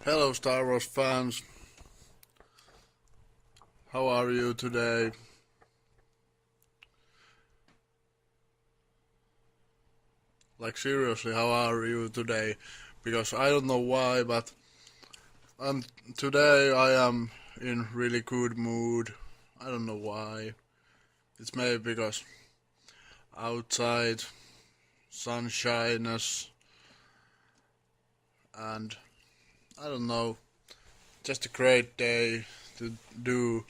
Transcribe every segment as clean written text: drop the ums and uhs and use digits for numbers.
Hello Star Wars fans, how are you today? Like seriously, how are you today? Because I don't know why, but um, today I am in really good mood. I don't know why. It's maybe because outside sunshines and I don't know, just a great day to do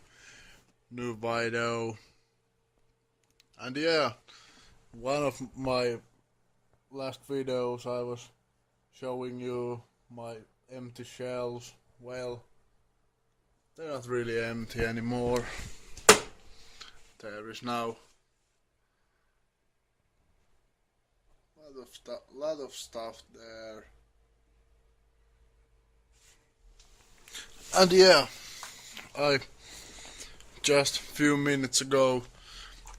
new video. And yeah, one of my last videos I was showing you my empty shells. Well, they're not really empty anymore. There is now lot of stuff there. And yeah, I just a few minutes ago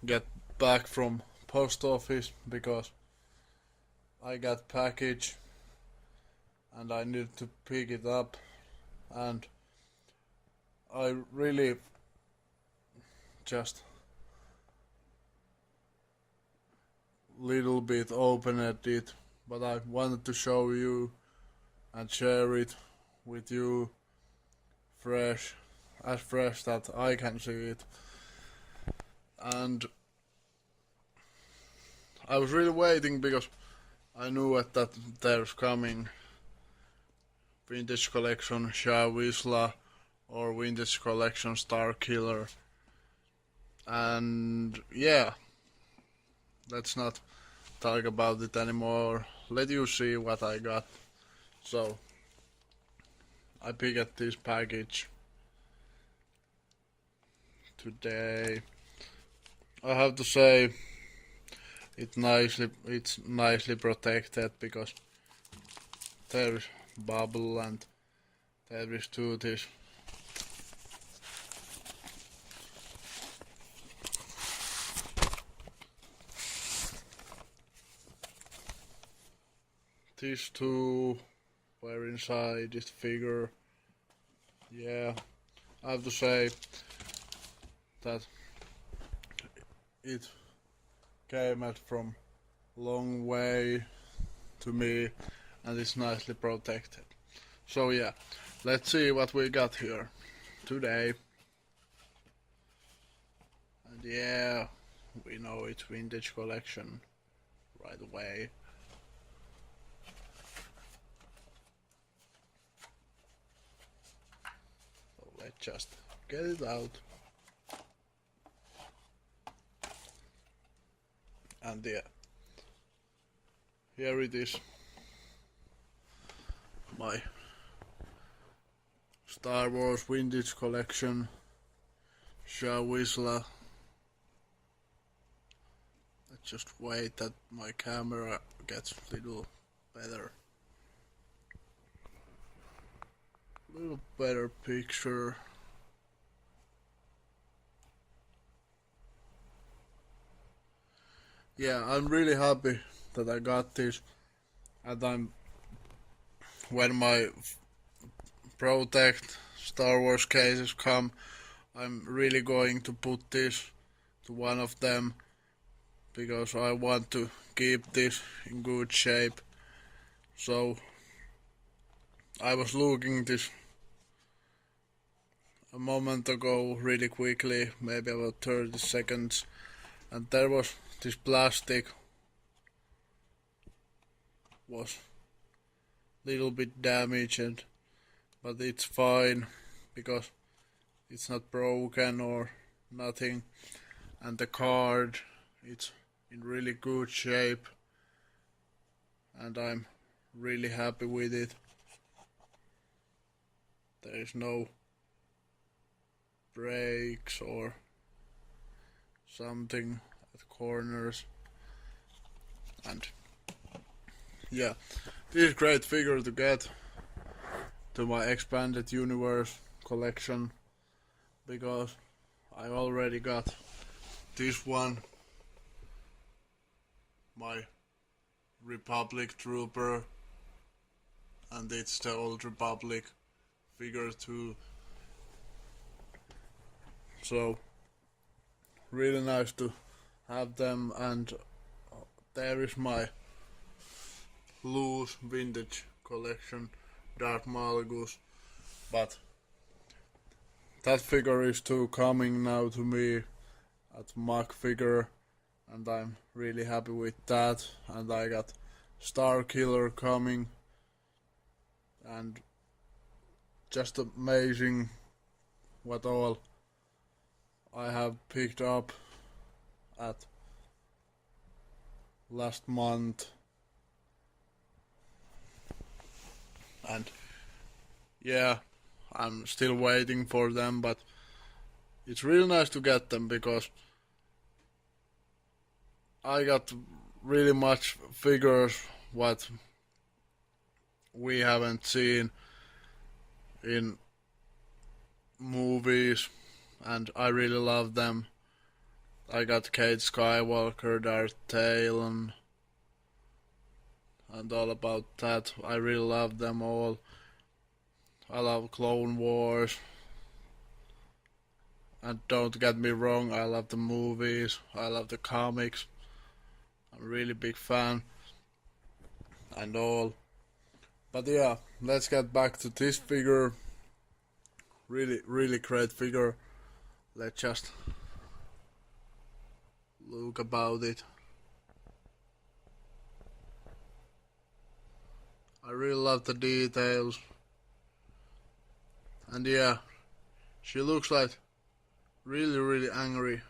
get back from post office because I got package and I need to pick it up, and I really just little bit opened it, but I wanted to show you and share it with you fresh, as fresh that I can see it. And I was really waiting because I knew that there's coming Vintage Collection Shah or Vintage Collection Star Killer. And yeah, let's not talk about it anymore. Let you see what I got. So I picked this package today. I have to say it's nicely protected because there is bubble and there is this these two were inside this figure. Yeah, I have to say that it came out from long way to me and it's nicely protected. So yeah, let's see what we got here today. And yeah, we know it's Vintage Collection right away. So let's just get it out. And yeah, here it is, my Star Wars Vintage Collection Shah. Let's just wait that my camera gets a little better picture. Yeah, I'm really happy that I got this, and when my Protect Star Wars cases come, I'm really going to put this to one of them because I want to keep this in good shape. So I was looking this a moment ago really quickly, maybe about 30 seconds, and there was this plastic was little bit damaged, but it's fine because it's not broken or nothing, and the card it's in really good shape and I'm really happy with it. There is no breaks or something at corners, and yeah, this is great figure to get to my expanded universe collection because I already got this one, my Republic Trooper, and it's the Old Republic figure too. So really nice to have them, and there is my loose vintage collection, Darth Malgus, but that figure is too coming now to me at Mach figure, and I'm really happy with that. And I got Star Killer coming, and just amazing what all I have picked up at last month. And yeah, I'm still waiting for them, but it's really nice to get them because I got really much figures what we haven't seen in movies, and I really love them. I got Kate Skywalker, Darth Talon, and all about that. I really love them all. I love Clone Wars. And don't get me wrong, I love the movies, I love the comics. I'm a really big fan and all. But yeah, let's get back to this figure. Really great figure. Let's just look about it. I really love the details. And yeah, she looks like really angry.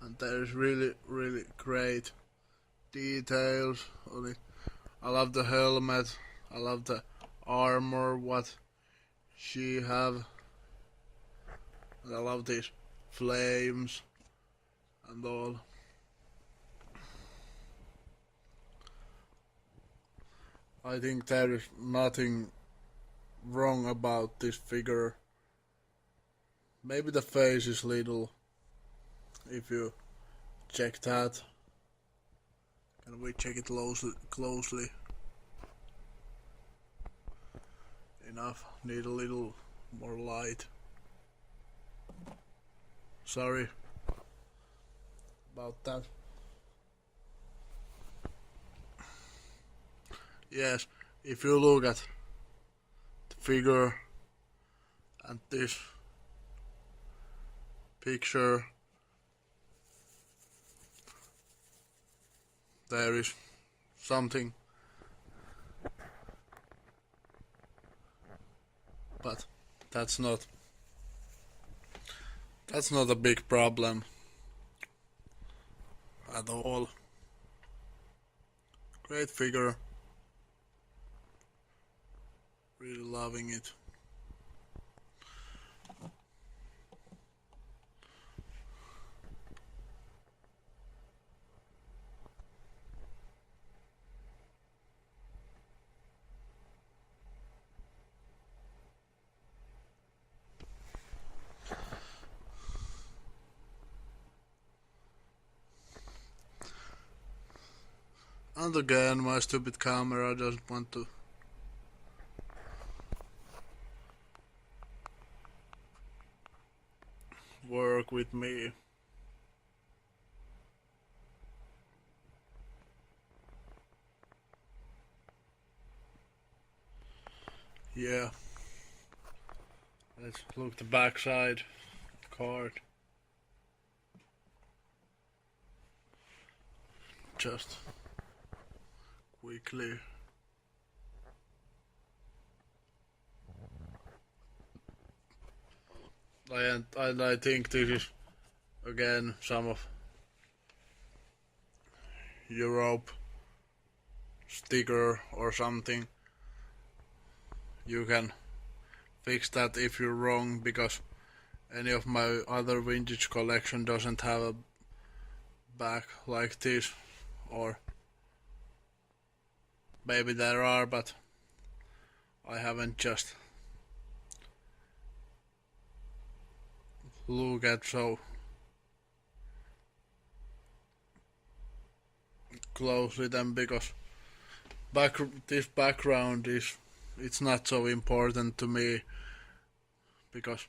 And there's really great details on it. I love the helmet. I love the armor what she have. And I love these flames and all. I think there is nothing wrong about this figure. Maybe the face is little. If you check that, can we check it closely? Enough. Need a little more light. Sorry about that. Yes, if you look at the figure and this picture, there is something, but that's not a big problem at all. Great figure. Really loving it. And again, my stupid camera doesn't want to work with me. Yeah. Let's look the backside card. Just quickly. I think this is again some of Europe sticker or something. You can fix that if you're wrong, because any of my other vintage collection doesn't have a back like this, or maybe there are, but I haven't just look at so closely them because this background it's not so important to me because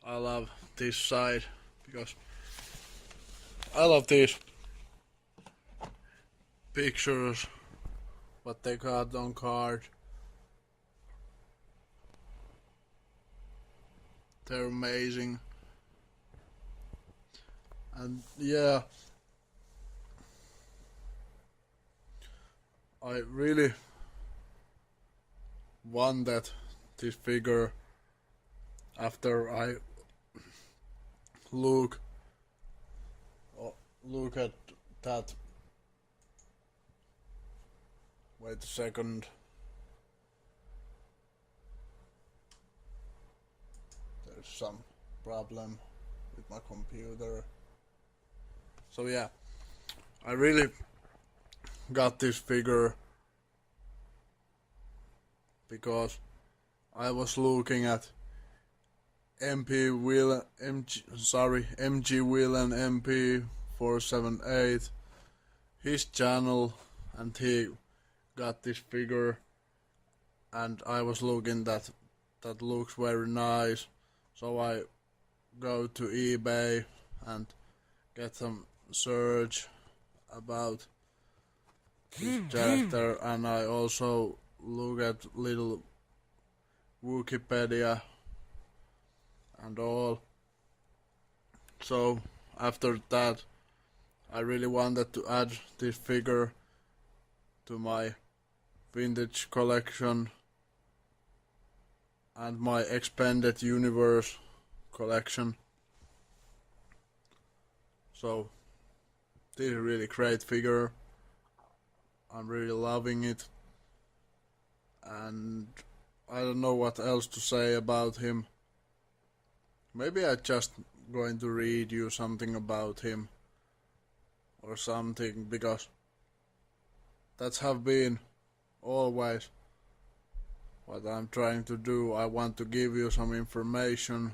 I love this side because I love these pictures what they got on card. They're amazing. And yeah, I really want that this figure after I look at that. Wait a second. There's some problem with my computer. So yeah, I really got this figure because I was looking at MG Whelan MP478, his channel, and he got this figure, and I was looking that looks very nice, so I go to eBay and get some search about this character, and I also look at little Wikipedia and all. So after that I really wanted to add this figure to my vintage collection and my expanded universe collection. So this is a really great figure. I'm really loving it, and I don't know what else to say about him. Maybe I just going to read you something about him or something, because that's have been always what I'm trying to do. I want to give you some information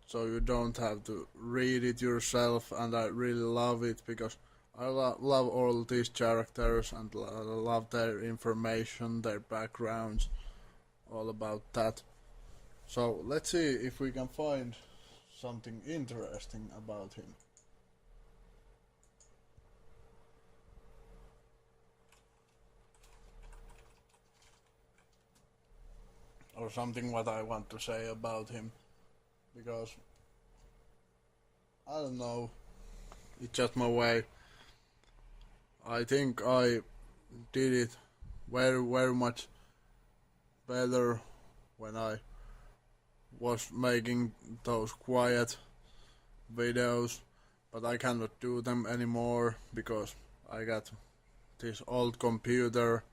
so you don't have to read it yourself, and I really love it because I love all these characters and I love their information, their backgrounds, all about that. So let's see if we can find something interesting about him. Or something what I want to say about him, because I don't know, it's just my way. I think I did it very, very much better when I was making those quiet videos, but I cannot do them anymore because I got this old computer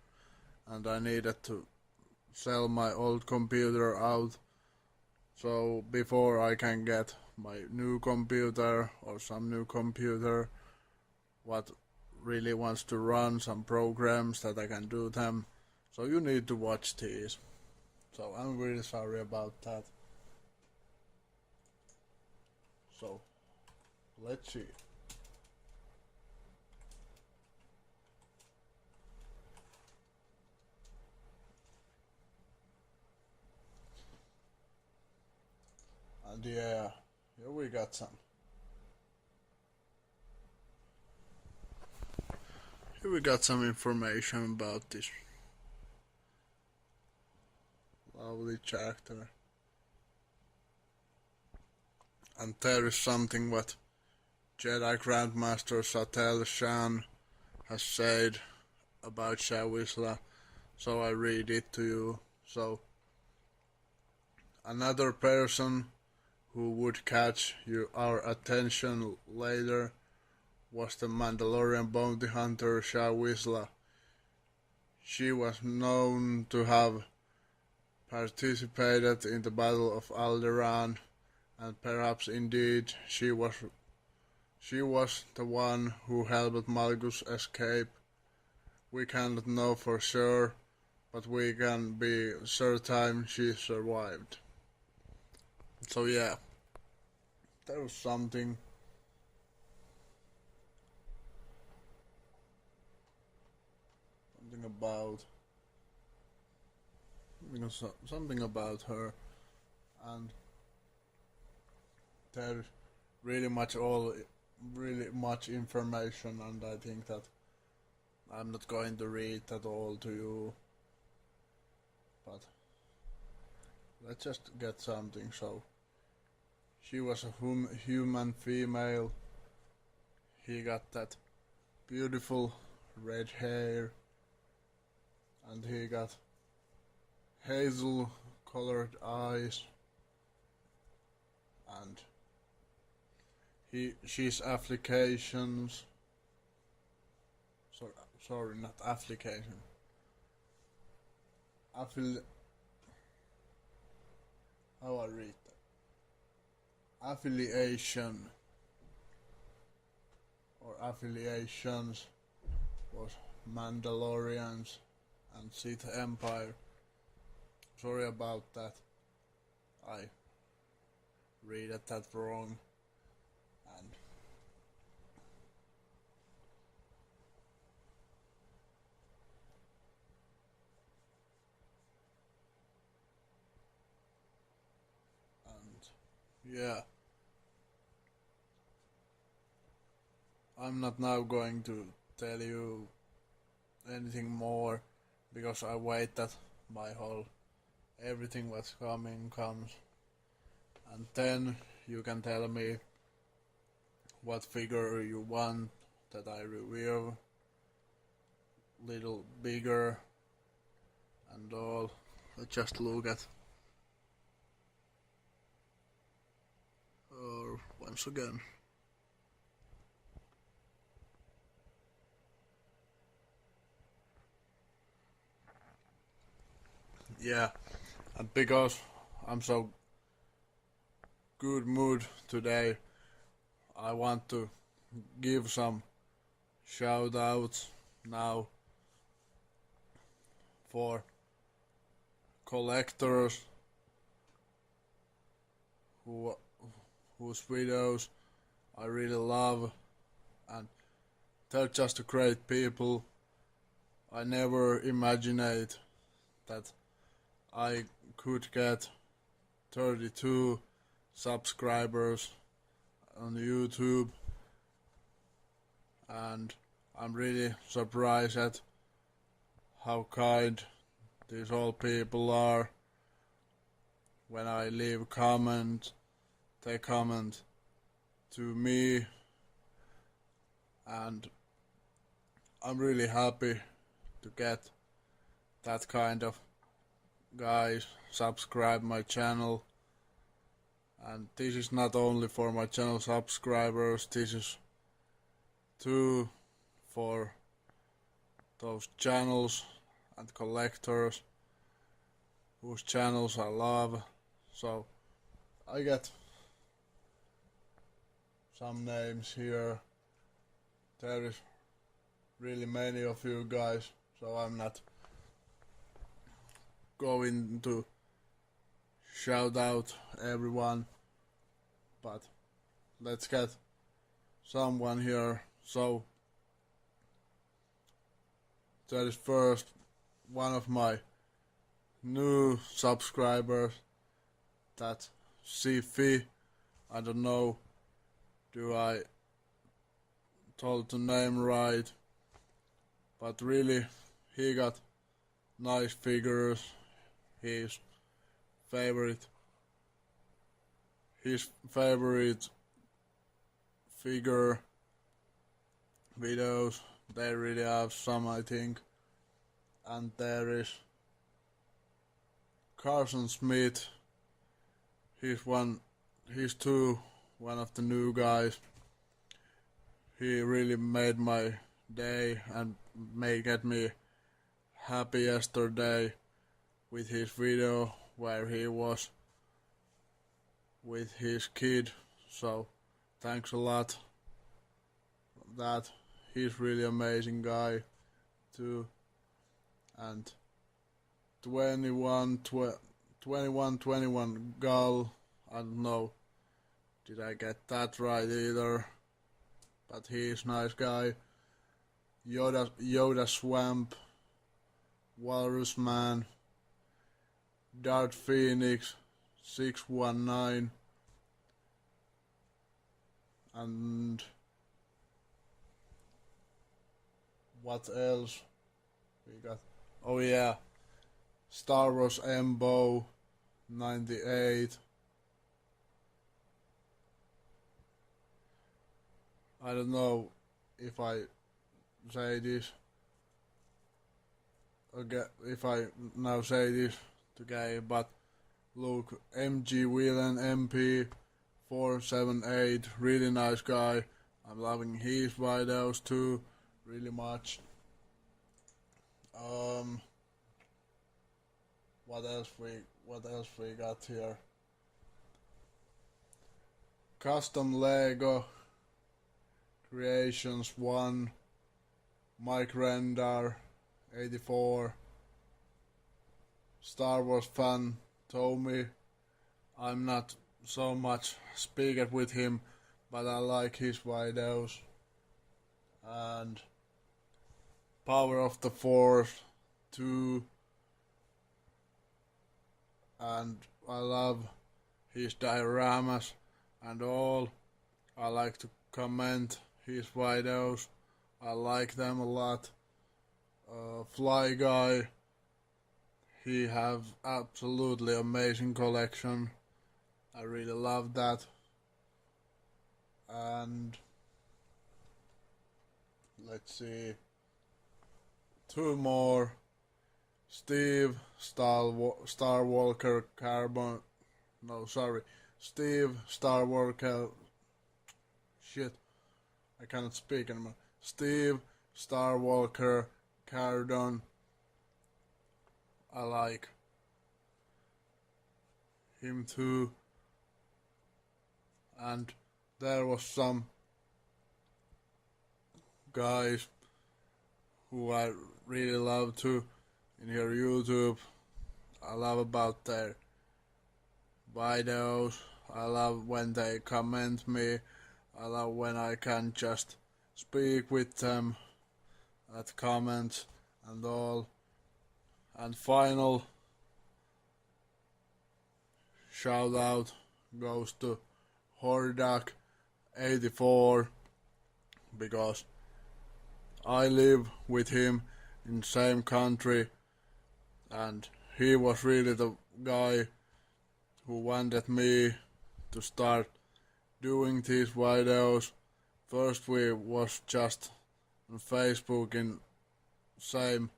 and I needed to sell my old computer out. So before I can get my new computer or some new computer what really wants to run some programs that I can do them, so you need to watch these. So I'm really sorry about that. So let's see. And yeah, here we got some. Here we got some information about this lovely character. And there is something what Jedi Grandmaster Satel Shan has said about Shawisla, so I read it to you. So, another person who would catch our attention later was the Mandalorian bounty hunter Shawisla. She was known to have participated in the Battle of Alderaan, and perhaps indeed she was the one who helped Malgus escape. We cannot know for sure, but we can be certain she survived. So yeah, there was something. about something about her, and there's really much information, and I think that I'm not going to read that all to you, but let's just get something. So she was a human female. He got that beautiful red hair, and he got hazel colored eyes, and she's applications. Sorry, not application. How I read that? Affiliation or affiliations was Mandalorians and Sith Empire. Sorry about that. I read that wrong. Yeah, I'm not now going to tell you anything more because I waited my whole everything what's coming comes, and then you can tell me what figure you want that I review, little bigger and all. Let's just look at once again. Yeah, and because I'm so good mood today, I want to give some shoutouts now for collectors whose videos I really love, and they're just great people. I never imagined that I could get 32 subscribers on YouTube, and I'm really surprised at how kind these all people are. When I leave comments, they comment to me, and I'm really happy to get that kind of guys subscribe my channel. And this is not only for my channel subscribers, this is too for those channels and collectors whose channels I love. So I get some names here. There is really many of you guys, so I'm not going to shout out everyone, but let's get someone here. So there is first one of my new subscribers, that's Sifi. I don't know, do I told the name right, but really he got nice figures. His favorite figure videos, they really have some, I think. And there is Carson Smith. He's one of the new guys. He really made my day and get me happy yesterday with his video where he was with his kid. So thanks a lot for that. He's really amazing guy too. And 21 Gull, I don't know, did I get that right either, but he's nice guy. Yoda Swamp, Walrus Man, Dark Phoenix 619, and what else we got? Oh yeah, Star Wars Embo 98. I don't know if I say this again, if I now say this together, but look, MG Whelan MP 478, really nice guy. I'm loving his videos too, really much. What else we got here? Custom Lego Creations 1, Mike Rendar 84, Star Wars fan told me I'm not so much speaking with him, but I like his videos. And Power of the Force 2, and I love his dioramas and all. I like to comment his videos, I like them a lot. Fly Guy, he have absolutely amazing collection. I really love that. And let's see, two more. Steve Starwalker Carbon. No, sorry. Steve Starwalker. Shit, I cannot speak anymore. Steve Starwalker Cardon. I like him too. And there was some guys who I really love too in your YouTube. I love about their videos. I love when they comment me. I love when I can just speak with them at comments and all. And final shout out goes to Hordak84, because I live with him in the same country, and he was really the guy who wanted me to start doing these videos. First we was just on Facebook in same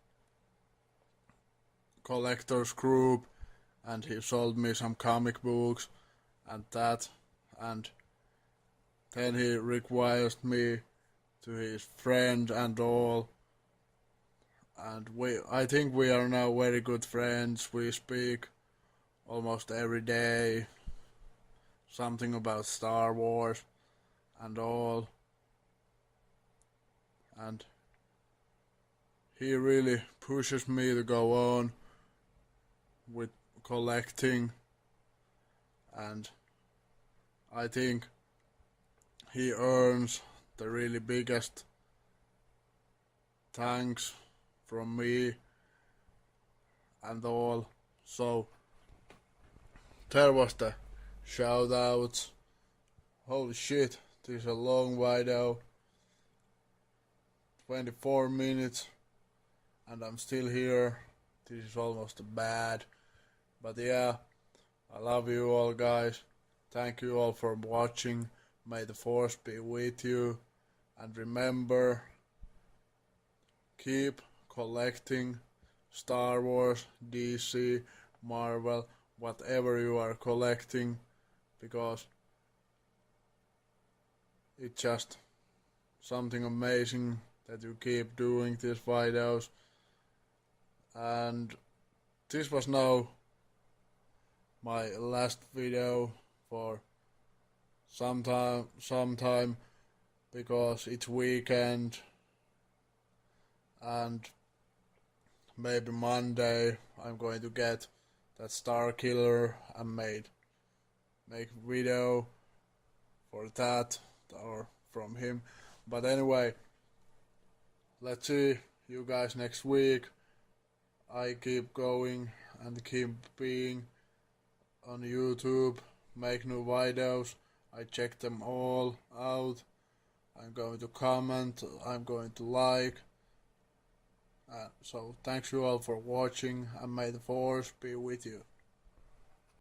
collectors group, and he sold me some comic books and that, and then he requested me to his friend and all, and I think we are now very good friends. We speak almost every day, something about Star Wars and all, and he really pushes me to go on with collecting, and I think he earns the really biggest thanks from me and all. So there was the shoutouts. Holy shit, this is a long video, 24 minutes, and I'm still here. This is almost bad, but yeah, I love you all, guys. Thank you all for watching. May the force be with you, and remember, keep collecting Star Wars, DC, Marvel, whatever you are collecting, because it's just something amazing that you keep doing these videos. And this was now my last video for some time, because it's weekend, and maybe Monday I'm going to get that Star Killer and make video for that, or from him. But anyway, let's see you guys next week. I keep going and keep being on YouTube, make new videos. I check them all out. I'm going to comment, I'm going to like. So thanks you all for watching, and may the force be with you.